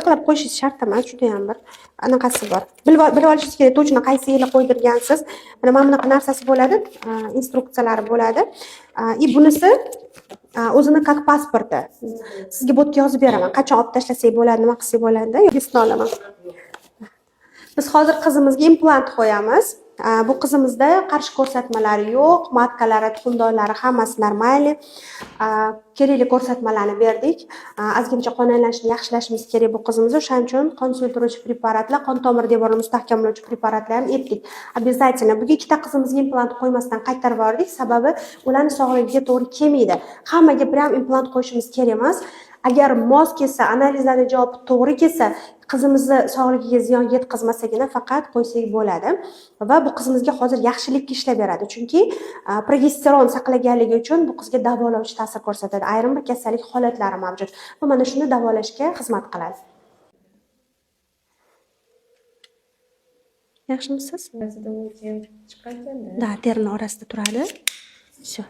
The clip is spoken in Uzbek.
aniqlab qo'yishingiz shart emas, juda ham bir anaqasi bor. Bilib olishingiz kerak, точно qaysi yili qo'ydirgansiz. Mana bunaqa narsasi bo'ladi, instruksiyalari bo'ladi. Bunisi o'zini как pasporti. Sizga bu yerga yozib beraman. Qachon olib tashlasak bo'ladi, nima qilsak bo'ladi-da, yo'qsa olaman. Biz hozir qizimizga implant qo'yamiz. Bu qizimizda qarshi ko'rsatmalari yo'q, matkalari, tuxumdonlari hammasi normal. Kerakli ko'rsatmalarni berdik. Ozgincha qon aylanishini yaxshilashimiz kerak bu qizimizni. O'shaning uchun qon suyultiruvchi preparatlar, qon tomir devorini mustahkamlovchi preparatlar ham etdik. Обязательно. Bu ikkita qizimizga implant qo'ymasdan qaytarib yubordik, sababi ularning sog'ligiga to'g'ri kelmaydi. Hammaga ham implant qo'yishimiz kerak emas. Agar mos kelsa, analizlarning javobi to'g'ri kelsa, qizimizni sog'ligiga ziyon yetkazmasagina faqat qo'ysak bo'ladi. Va bu qizimizga hozir yaxshilikka ishlab beradi. Chunki progesteron saqlaganligi uchun bu qizga davolovchi ta'sir ko'rsatadi. Ayrim bir kasallik holatlari mavjud. Va mana shuni davolashga xizmat qiladi. Yaxshimisiz? Ba'zida o'zi ham chiqarganda. Da, terni orasida turadi. Shu.